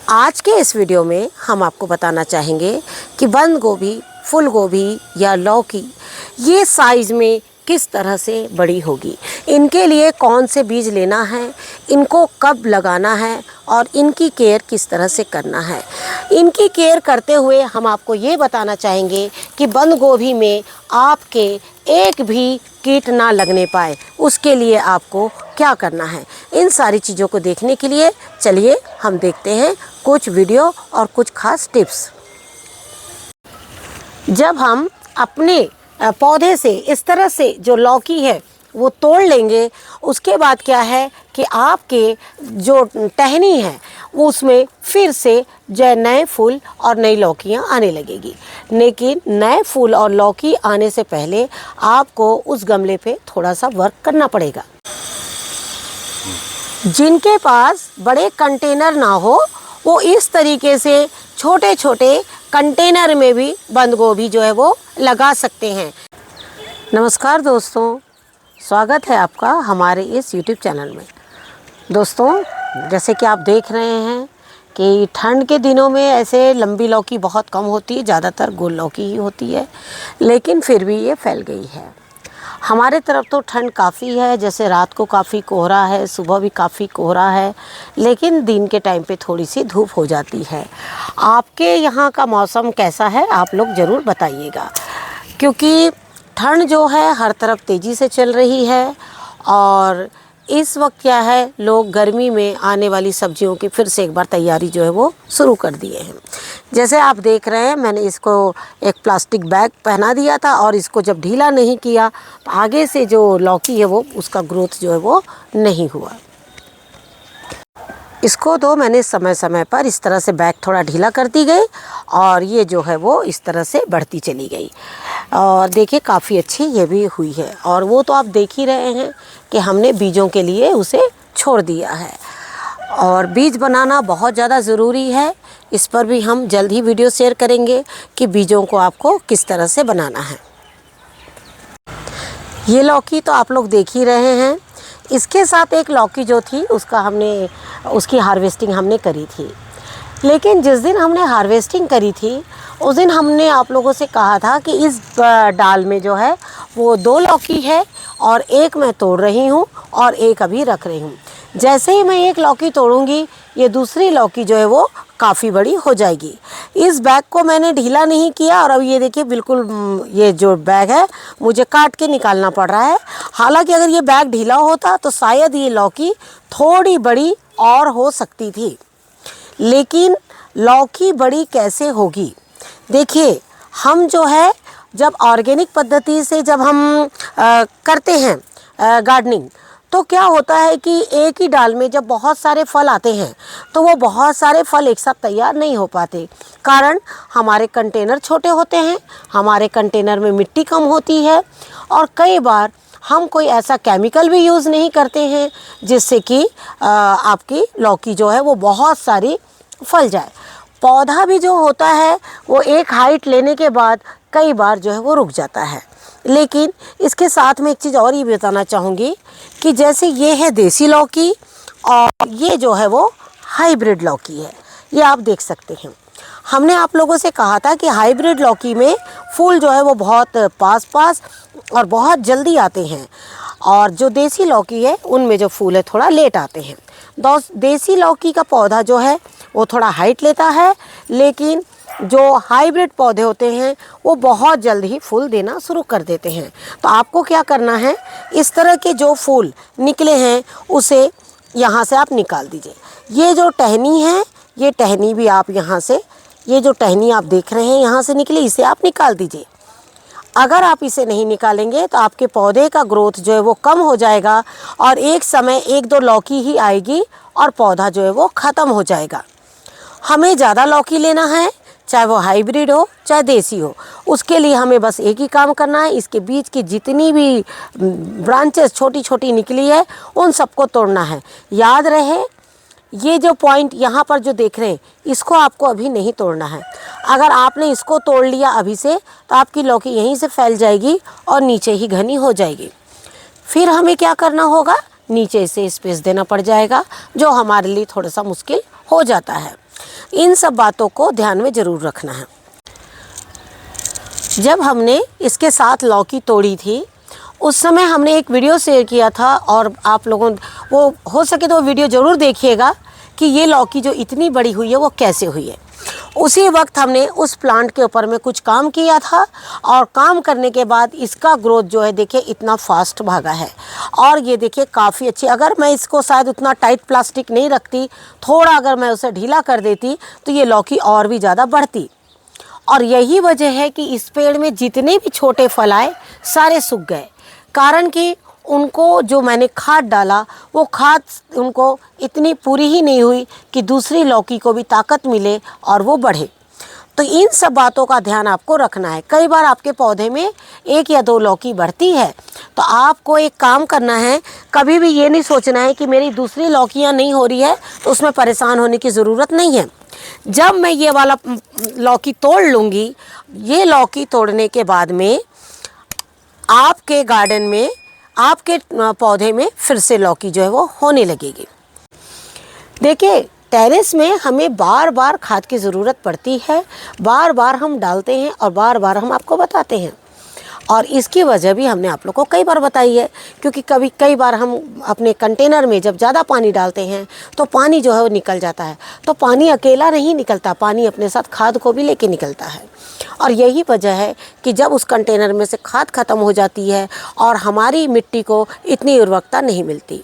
आज के इस वीडियो में हम आपको बताना चाहेंगे कि बंद गोभी, फूल गोभी या लौकी ये साइज़ में किस तरह से बड़ी होगी, इनके लिए कौन से बीज लेना है, इनको कब लगाना है और इनकी केयर किस तरह से करना है। इनकी केयर करते हुए हम आपको ये बताना चाहेंगे कि बंद गोभी में आपके एक भी कीट ना लगने पाए, उसके लिए आपको क्या करना है। इन सारी चीज़ों को देखने के लिए चलिए हम देखते हैं कुछ वीडियो और कुछ खास टिप्स। जब हम अपने पौधे से इस तरह से जो लौकी है वो तोड़ लेंगे, उसके बाद क्या है कि आपके जो टहनी है वो उसमें फिर से जो नए फूल और नई लौकियां आने लगेगी। लेकिन नए फूल और लौकी आने से पहले आपको उस गमले पे थोड़ा सा वर्क करना पड़ेगा। जिनके पास बड़े कंटेनर ना हो वो इस तरीके से छोटे छोटे कंटेनर में भी बंद गोभी जो है वो लगा सकते हैं। नमस्कार दोस्तों, स्वागत है आपका हमारे इस YouTube चैनल में। दोस्तों, जैसे कि आप देख रहे हैं कि ठंड के दिनों में ऐसे लंबी लौकी बहुत कम होती है, ज़्यादातर गोल लौकी ही होती है, लेकिन फिर भी ये फैल गई है। हमारे तरफ तो ठंड काफ़ी है, जैसे रात को काफ़ी कोहरा है, सुबह भी काफ़ी कोहरा है, लेकिन दिन के टाइम पे थोड़ी सी धूप हो जाती है। आपके यहाँ का मौसम कैसा है आप लोग ज़रूर बताइएगा, क्योंकि ठंड जो है हर तरफ तेज़ी से चल रही है और इस वक्त क्या है, लोग गर्मी में आने वाली सब्जियों की फिर से एक बार तैयारी जो है वो शुरू कर दिए हैं। जैसे आप देख रहे हैं, मैंने इसको एक प्लास्टिक बैग पहना दिया था और इसको जब ढीला नहीं किया तो आगे से जो लौकी है वो उसका ग्रोथ जो है वो नहीं हुआ। इसको तो मैंने समय समय पर इस तरह से बैग थोड़ा ढीला कर दी गई और ये जो है वो इस तरह से बढ़ती चली गई और देखिए काफ़ी अच्छी ये भी हुई है। और वो तो आप देख ही रहे हैं कि हमने बीजों के लिए उसे छोड़ दिया है और बीज बनाना बहुत ज़्यादा ज़रूरी है। इस पर भी हम जल्द ही वीडियो शेयर करेंगे कि बीजों को आपको किस तरह से बनाना है। ये लौकी तो आप लोग देख ही रहे हैं। इसके साथ एक लौकी जो थी उसकी हार्वेस्टिंग हमने करी थी, लेकिन जिस दिन हमने हार्वेस्टिंग करी थी उस दिन हमने आप लोगों से कहा था कि इस डाल में जो है वो 2 लौकी है और एक मैं तोड़ रही हूँ और एक अभी रख रही हूँ। जैसे ही मैं एक लौकी तोड़ूंगी ये दूसरी लौकी जो है वो काफ़ी बड़ी हो जाएगी। इस बैग को मैंने ढीला नहीं किया और अब ये देखिए बिल्कुल ये जो बैग है मुझे काट के निकालना पड़ रहा है। हालांकि अगर ये बैग ढीला होता तो शायद ये लौकी थोड़ी बड़ी और हो सकती थी, लेकिन लौकी बड़ी कैसे होगी। देखिए, हम जो है जब ऑर्गेनिक पद्धति से जब हम करते हैं गार्डनिंग, तो क्या होता है कि एक ही डाल में जब बहुत सारे फल आते हैं तो वो बहुत सारे फल एक साथ तैयार नहीं हो पाते, कारण हमारे कंटेनर छोटे होते हैं, हमारे कंटेनर में मिट्टी कम होती है और कई बार हम कोई ऐसा केमिकल भी यूज़ नहीं करते हैं जिससे कि आपकी लौकी जो है वो बहुत सारी फल जाए। पौधा भी जो होता है वो एक हाइट लेने के बाद कई बार जो है वो रुक जाता है। लेकिन इसके साथ में एक चीज़ और ये बताना चाहूँगी कि जैसे ये है देसी लौकी और ये जो है वो हाइब्रिड लौकी है, ये आप देख सकते हैं। हमने आप लोगों से कहा था कि हाइब्रिड लौकी में फूल जो है वो बहुत पास पास और बहुत जल्दी आते हैं और जो देसी लौकी है उनमें जो फूल है थोड़ा लेट आते हैं। देसी लौकी का पौधा जो है वो थोड़ा हाइट लेता है, लेकिन जो हाइब्रिड पौधे होते हैं वो बहुत जल्द ही फूल देना शुरू कर देते हैं। तो आपको क्या करना है, इस तरह के जो फूल निकले हैं उसे यहाँ से आप निकाल दीजिए। ये जो टहनी है, ये टहनी भी आप यहाँ से, ये जो टहनी आप देख रहे हैं यहाँ से निकली, इसे आप निकाल दीजिए। अगर आप इसे नहीं निकालेंगे तो आपके पौधे का ग्रोथ जो है वो कम हो जाएगा और एक समय 1-2 लौकी ही आएगी और पौधा जो है वो ख़त्म हो जाएगा। हमें ज़्यादा लौकी लेना है, चाहे वो हाइब्रिड हो चाहे देसी हो, उसके लिए हमें बस एक ही काम करना है, इसके बीच की जितनी भी ब्रांचेस छोटी छोटी निकली है उन सबको तोड़ना है। याद रहे, ये जो पॉइंट यहाँ पर जो देख रहे हैं इसको आपको अभी नहीं तोड़ना है। अगर आपने इसको तोड़ लिया अभी से तो आपकी लौकी यहीं से फैल जाएगी और नीचे ही घनी हो जाएगी। फिर हमें क्या करना होगा, नीचे से स्पेस देना पड़ जाएगा, जो हमारे लिए थोड़ा सा मुश्किल हो जाता है। इन सब बातों को ध्यान में ज़रूर रखना है। जब हमने इसके साथ लौकी तोड़ी थी उस समय हमने एक वीडियो शेयर किया था, और आप लोगों वो हो सके तो वो वीडियो ज़रूर देखिएगा कि ये लौकी जो इतनी बड़ी हुई है वो कैसे हुई है। उसी वक्त हमने उस प्लांट के ऊपर में कुछ काम किया था, और काम करने के बाद इसका ग्रोथ जो है देखिए इतना फास्ट भागा है। और ये देखिए काफ़ी अच्छी, अगर मैं इसको शायद उतना टाइट प्लास्टिक नहीं रखती, थोड़ा अगर मैं उसे ढीला कर देती तो ये लौकी और भी ज़्यादा बढ़ती। और यही वजह है कि इस पेड़ में जितने भी छोटे फल आए सारे सूख गए, कारण कि उनको जो मैंने खाद डाला वो खाद उनको इतनी पूरी ही नहीं हुई कि दूसरी लौकी को भी ताकत मिले और वो बढ़े। तो इन सब बातों का ध्यान आपको रखना है। कई बार आपके पौधे में 1 या 2 लौकी बढ़ती है, तो आपको एक काम करना है, कभी भी ये नहीं सोचना है कि मेरी दूसरी लौकियाँ नहीं हो रही है तो उसमें परेशान होने की ज़रूरत नहीं है। जब मैं ये वाला लौकी तोड़ लूँगी, ये लौकी तोड़ने के बाद में आपके गार्डन में, आपके पौधे में फिर से लौकी जो है वो होने लगेगी। देखिए टेरेस में हमें बार बार खाद की ज़रूरत पड़ती है, बार बार हम डालते हैं और बार बार हम आपको बताते हैं, और इसकी वजह भी हमने आप लोग को कई बार बताई है। क्योंकि कई बार हम अपने कंटेनर में जब ज़्यादा पानी डालते हैं तो पानी जो है वो निकल जाता है। तो पानी अकेला नहीं निकलता, पानी अपने साथ खाद को भी लेके निकलता है। और यही वजह है कि जब उस कंटेनर में से खाद ख़त्म हो जाती है और हमारी मिट्टी को इतनी उर्वरकता नहीं मिलती।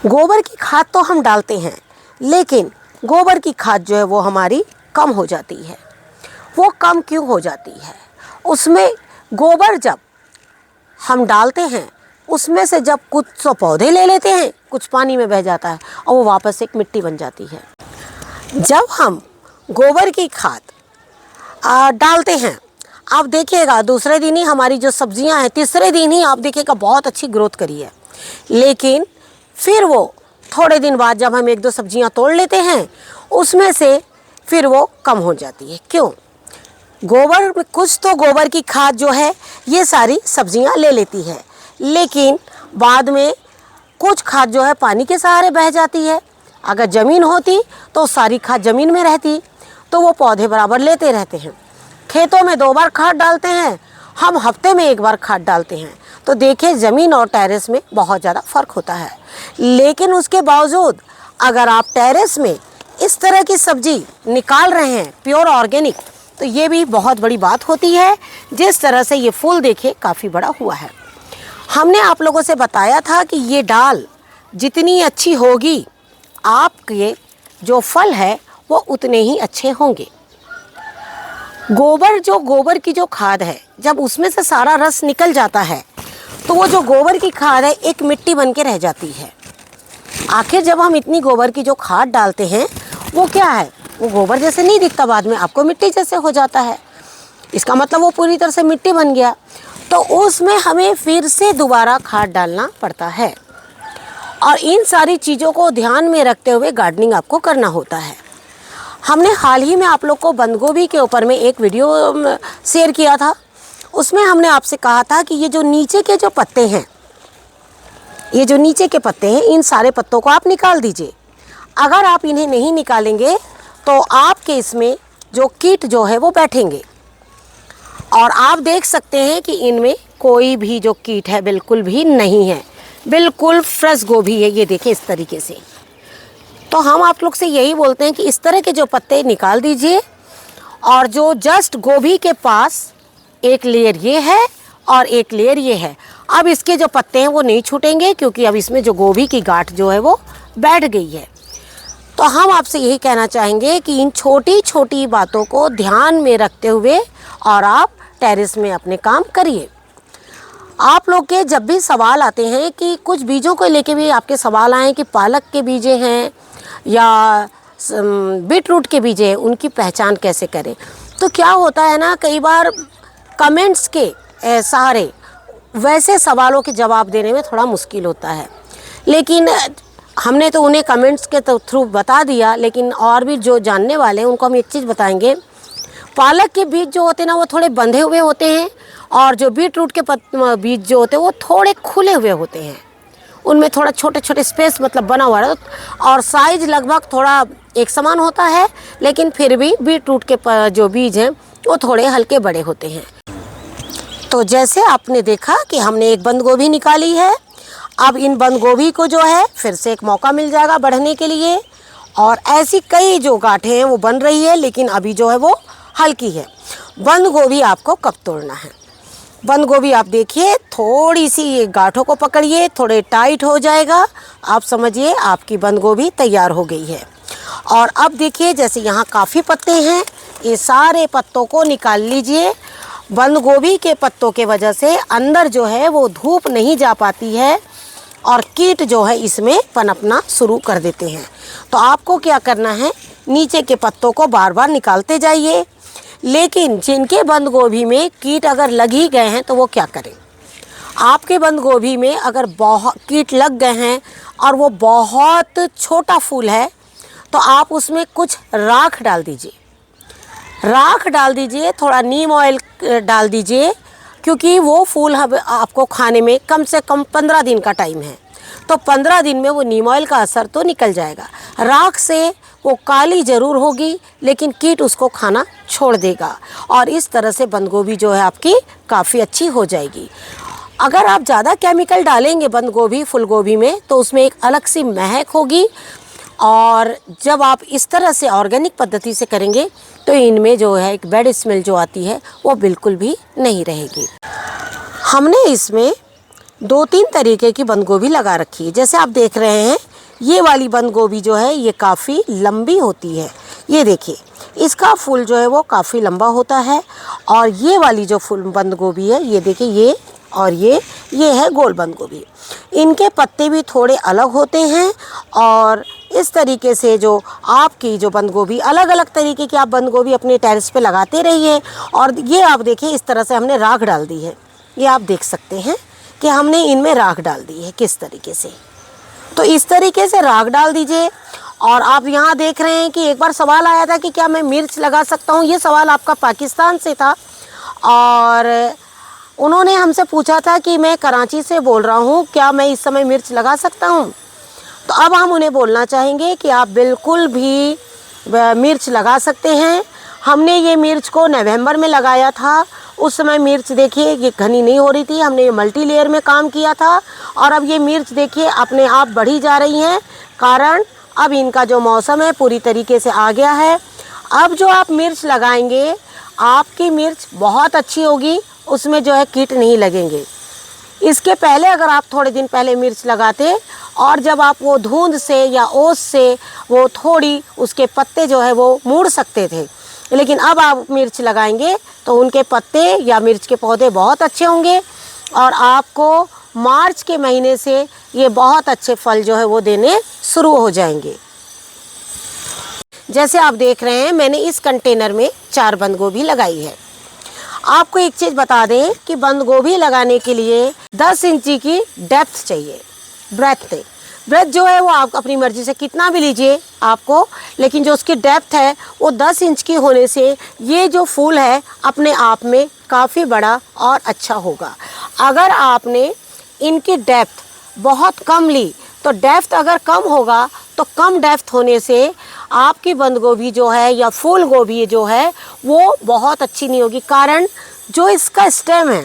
गोबर की खाद तो हम डालते हैं, लेकिन गोबर की खाद जो है वो हमारी कम हो जाती है। वो कम क्यों हो जाती है? उसमें गोबर जब हम डालते हैं उसमें से जब कुछ तो पौधे ले लेते हैं, कुछ पानी में बह जाता है और वो वापस एक मिट्टी बन जाती है। जब हम गोबर की खाद डालते हैं, आप देखिएगा दूसरे दिन ही हमारी जो सब्जियां हैं, तीसरे दिन ही आप देखिएगा बहुत अच्छी ग्रोथ करी है। लेकिन फिर वो थोड़े दिन बाद जब हम 1-2 सब्जियां तोड़ लेते हैं उसमें से फिर वो कम हो जाती है। क्यों? गोबर में कुछ तो गोबर की खाद जो है ये सारी सब्जियां ले लेती है, लेकिन बाद में कुछ खाद जो है पानी के सहारे बह जाती है। अगर ज़मीन होती तो सारी खाद ज़मीन में रहती, तो वो पौधे बराबर लेते रहते हैं। खेतों में 2 बार खाद डालते हैं, हम हफ्ते में 1 बार खाद डालते हैं, तो देखिए ज़मीन और टेरेस में बहुत ज़्यादा फ़र्क होता है। लेकिन उसके बावजूद अगर आप टेरेस में इस तरह की सब्जी निकाल रहे हैं प्योर ऑर्गेनिक, तो ये भी बहुत बड़ी बात होती है। जिस तरह से ये फूल देखिए काफ़ी बड़ा हुआ है। हमने आप लोगों से बताया था कि ये डाल जितनी अच्छी होगी, आपके जो फल है वो उतने ही अच्छे होंगे। गोबर की जो खाद है, जब उसमें से सारा रस निकल जाता है तो वो जो गोबर की खाद है एक मिट्टी बन के रह जाती है। आखिर जब हम इतनी गोबर की जो खाद डालते हैं वो क्या है, वो गोबर जैसे नहीं दिखता, बाद में आपको मिट्टी जैसे हो जाता है। इसका मतलब वो पूरी तरह से मिट्टी बन गया, तो उसमें हमें फिर से दोबारा खाद डालना पड़ता है। और इन सारी चीज़ों को ध्यान में रखते हुए गार्डनिंग आपको करना होता है। हमने हाल ही में आप लोग को बंद गोभी के ऊपर में एक वीडियो शेयर किया था। उसमें हमने आपसे कहा था कि ये जो नीचे के जो पत्ते हैं, ये जो नीचे के पत्ते हैं, इन सारे पत्तों को आप निकाल दीजिए। अगर आप इन्हें नहीं निकालेंगे तो आपके इसमें जो कीट जो है वो बैठेंगे, और आप देख सकते हैं कि इनमें कोई भी जो कीट है बिल्कुल भी नहीं है, बिल्कुल फ्रेश गोभी है। ये देखिए इस तरीके से। तो हम आप लोग से यही बोलते हैं कि इस तरह के जो पत्ते निकाल दीजिए, और जो जस्ट गोभी के पास एक लेयर ये है और एक लेयर ये है। अब इसके जो पत्ते हैं वो नहीं छूटेंगे, क्योंकि अब इसमें जो गोभी की गांठ जो है वो बैठ गई है। तो हम आपसे यही कहना चाहेंगे कि इन छोटी छोटी बातों को ध्यान में रखते हुए और आप टेरेस में अपने काम करिए। आप लोग के जब भी सवाल आते हैं कि कुछ बीजों को लेके भी आपके सवाल आए कि पालक के बीजे हैं या बीट रूट के बीजे हैं, उनकी पहचान कैसे करें। तो क्या होता है ना, कई बार कमेंट्स के सहारे वैसे सवालों के जवाब देने में थोड़ा मुश्किल होता है, लेकिन हमने तो उन्हें कमेंट्स के थ्रू बता दिया। लेकिन और भी जो जानने वाले हैं उनको हम एक चीज़ बताएंगे, पालक के बीज जो होते हैं ना वो थोड़े बंधे हुए होते हैं, और जो बीट रूट के बीज जो होते हैं वो थोड़े खुले हुए होते हैं। उनमें थोड़ा छोटे छोटे स्पेस मतलब बना हुआ है, और साइज लगभग थोड़ा एक समान होता है, लेकिन फिर भी बीटरूट के जो बीज हैं वो थोड़े हल्के बड़े होते हैं। तो जैसे आपने देखा कि हमने एक बंद गोभी निकाली है, अब इन बंद गोभी को जो है फिर से एक मौका मिल जाएगा बढ़ने के लिए, और ऐसी कई जो गांठें हैं वो बन रही है, लेकिन अभी जो है वो हल्की है। बंद गोभी आपको कब तोड़ना है? बंद गोभी आप देखिए थोड़ी सी ये गांठों को पकड़िए, थोड़े टाइट हो जाएगा, आप समझिए आपकी बंद गोभी तैयार हो गई है। और अब देखिए जैसे यहाँ काफ़ी पत्ते हैं, ये सारे पत्तों को निकाल लीजिए। बंद गोभी के पत्तों के वजह से अंदर जो है वो धूप नहीं जा पाती है और कीट जो है इसमें पनपना शुरू कर देते हैं। तो आपको क्या करना है, नीचे के पत्तों को बार बार निकालते जाइए। लेकिन जिनके बंद गोभी में कीट अगर लग ही गए हैं तो वो क्या करें? आपके बंद गोभी में अगर बहुत कीट लग गए हैं और वो बहुत छोटा फूल है, तो आप उसमें कुछ राख डाल दीजिए। राख डाल दीजिए, थोड़ा नीम ऑयल डाल दीजिए, क्योंकि वो फूल आपको खाने में कम से कम 15 दिन का टाइम है। तो 15 दिन में वो नीम ऑयल का असर तो निकल जाएगा। राख से वो काली ज़रूर होगी, लेकिन कीट उसको खाना छोड़ देगा, और इस तरह से बंद गोभी जो है आपकी काफ़ी अच्छी हो जाएगी। अगर आप ज़्यादा केमिकल डालेंगे बंद गोभी फूल गोभी में, तो उसमें एक अलग सी महक होगी, और जब आप इस तरह से ऑर्गेनिक पद्धति से करेंगे तो इनमें जो है एक बैड स्मेल जो आती है वो बिल्कुल भी नहीं रहेगी। हमने इसमें 2-3 तरीके की बंद गोभी लगा रखी है। जैसे आप देख रहे हैं ये वाली बंद गोभी जो है ये काफ़ी लंबी होती है। ये देखिए इसका फूल जो है वो काफ़ी लंबा होता है, और ये वाली जो फूल बंद गोभी है ये देखिए ये, और ये है गोल बंद गोभी। इनके पत्ते भी थोड़े अलग होते हैं, और इस तरीके से जो आपकी जो बंद गोभी, अलग अलग तरीके की आप बंद गोभी अपने टेरेस पे लगाते रहिए। और ये आप देखिए इस तरह से हमने राख डाल दी है, ये आप देख सकते हैं कि हमने इनमें राख डाल दी है किस तरीके से। तो इस तरीके से राख डाल दीजिए। और आप यहाँ देख रहे हैं कि एक बार सवाल आया था कि क्या मैं मिर्च लगा सकता हूँ, ये सवाल आपका पाकिस्तान से था, और उन्होंने हमसे पूछा था कि मैं कराची से बोल रहा हूँ, क्या मैं इस समय मिर्च लगा सकता हूँ? तो अब हम उन्हें बोलना चाहेंगे कि आप बिल्कुल भी मिर्च लगा सकते हैं। हमने ये मिर्च को नवंबर में लगाया था, उस समय मिर्च देखिए ये घनी नहीं हो रही थी, हमने ये मल्टी लेयर में काम किया था, और अब ये मिर्च देखिए अपने आप बढ़ी जा रही हैं, कारण अब इनका जो मौसम है पूरी तरीके से आ गया है। अब जो आप मिर्च लगाएंगे आपकी मिर्च बहुत अच्छी होगी, उसमें जो है कीट नहीं लगेंगे। इसके पहले अगर आप थोड़े दिन पहले मिर्च लगाते, और जब आप वो धुंध से या ओस से वो थोड़ी उसके पत्ते जो है वो मुड़ सकते थे, लेकिन अब आप मिर्च लगाएंगे तो उनके पत्ते या मिर्च के पौधे बहुत अच्छे होंगे, और आपको मार्च के महीने से ये बहुत अच्छे फल जो है वो देने शुरू हो जाएंगे। जैसे आप देख रहे हैं मैंने इस कंटेनर में 4 बंद गोभी लगाई है। आपको एक चीज़ बता दें कि बंद गोभी लगाने के लिए 10 इंची की डेप्थ चाहिए, ब्रेथ जो है वो आप अपनी मर्ज़ी से कितना भी लीजिए आपको, लेकिन जो उसकी डेप्थ है वो 10 इंच की होने से ये जो फूल है अपने आप में काफ़ी बड़ा और अच्छा होगा। अगर आपने इनकी डेप्थ बहुत कम ली, तो डेप्थ अगर कम होगा तो कम डेप्थ होने से आपकी बंद गोभी जो है या फूल गोभी जो है वो बहुत अच्छी नहीं होगी, कारण जो इसका स्टेम है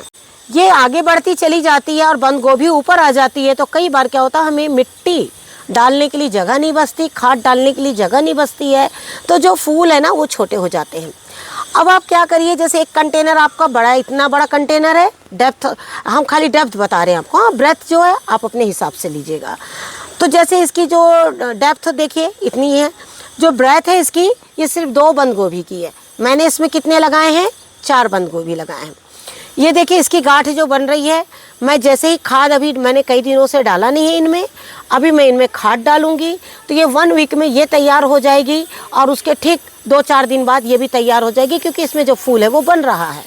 ये आगे बढ़ती चली जाती है और बंद गोभी ऊपर आ जाती है। तो कई बार क्या होता है हमें मिट्टी डालने के लिए जगह नहीं बचती, खाद डालने के लिए जगह नहीं बचती है, तो जो फूल है ना वो छोटे हो जाते हैं। अब आप क्या करिए, जैसे एक कंटेनर आपका बड़ा, इतना बड़ा कंटेनर है, डेप्थ हम खाली डेप्थ बता रहे हैं आपको, हाँ ब्रेथ जो है आप अपने हिसाब से लीजिएगा। तो जैसे इसकी जो डेप्थ देखिए इतनी है, जो ब्रेथ है इसकी ये सिर्फ 2 बंद गोभी की है। मैंने इसमें कितने लगाए हैं, 4 बंद गोभी लगाए हैं। ये देखिए इसकी गांठ जो बन रही है, मैं जैसे ही खाद, अभी मैंने कई दिनों से डाला नहीं है इनमें, अभी मैं इनमें खाद डालूंगी तो ये 1 वीक में ये तैयार हो जाएगी, और उसके ठीक 2-4 दिन बाद ये भी तैयार हो जाएगी, क्योंकि इसमें जो फूल है वो बन रहा है।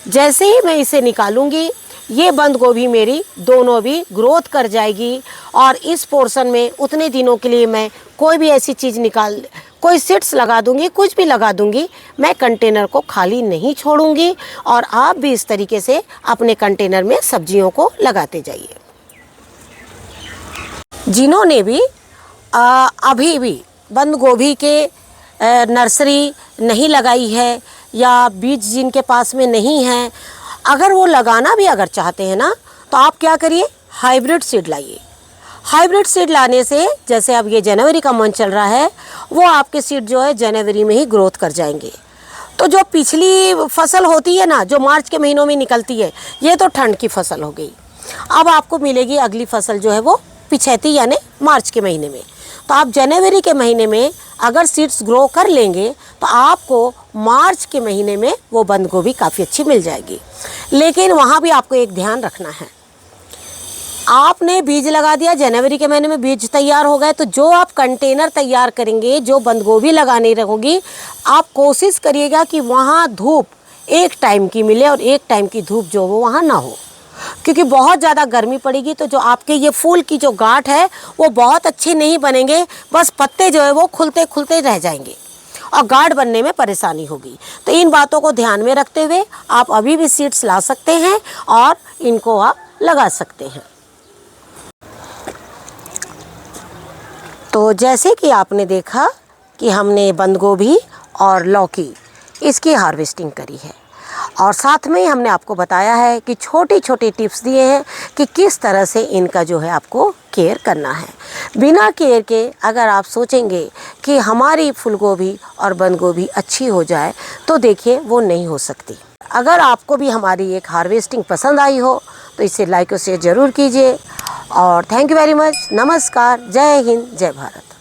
जैसे ही मैं इसे निकालूंगी ये बंद गोभी मेरी दोनों भी ग्रोथ कर जाएगी, और इस पोर्शन में उतने दिनों के लिए मैं कोई भी ऐसी चीज़ कोई सीड्स लगा दूंगी, कुछ भी लगा दूंगी, मैं कंटेनर को खाली नहीं छोड़ूंगी। और आप भी इस तरीके से अपने कंटेनर में सब्जियों को लगाते जाइए। जिन्होंने भी अभी भी बंद गोभी के नर्सरी नहीं लगाई है या बीज जिनके पास में नहीं है, अगर वो लगाना भी अगर चाहते हैं ना, तो आप क्या करिए, हाइब्रिड सीड लाइए। हाइब्रिड सीड लाने से, जैसे अब ये जनवरी का मंथ चल रहा है, वो आपके सीड जो है जनवरी में ही ग्रोथ कर जाएंगे। तो जो पिछली फसल होती है ना, जो मार्च के महीनों में निकलती है, ये तो ठंड की फसल हो गई। अब आपको मिलेगी अगली फसल जो है वो पिछैती यानी मार्च के महीने में। तो आप जनवरी के महीने में अगर सीड्स ग्रो कर लेंगे तो आपको मार्च के महीने में वो बंद गोभी काफ़ी अच्छी मिल जाएगी। लेकिन वहाँ भी आपको एक ध्यान रखना है, आपने बीज लगा दिया, जनवरी के महीने में बीज तैयार हो गए, तो जो आप कंटेनर तैयार करेंगे, जो बंद गोभी लगानी होगी, आप कोशिश करिएगा कि वहाँ धूप एक टाइम की मिले और एक टाइम की धूप जो वो वहाँ ना हो, क्योंकि बहुत ज़्यादा गर्मी पड़ेगी तो जो आपके ये फूल की जो गांठ है वो बहुत अच्छे नहीं बनेंगे, बस पत्ते जो है वो खुलते खुलते रह जाएंगे और गाढ़ बनने में परेशानी होगी। तो इन बातों को ध्यान में रखते हुए आप अभी भी सीड्स ला सकते हैं और इनको आप लगा सकते हैं। तो जैसे कि आपने देखा कि हमने बंद गोभी और लौकी इसकी हार्वेस्टिंग करी है, और साथ में ही हमने आपको बताया है कि छोटे छोटे टिप्स दिए हैं कि किस तरह से इनका जो है आपको केयर करना है। बिना केयर के अगर आप सोचेंगे कि हमारी फूल गोभी और बंद गोभी अच्छी हो जाए, तो देखिए वो नहीं हो सकती। अगर आपको भी हमारी एक हार्वेस्टिंग पसंद आई हो तो इसे लाइक और शेयर ज़रूर कीजिए। और थैंक यू वेरी मच। नमस्कार, जय हिंद, जय भारत।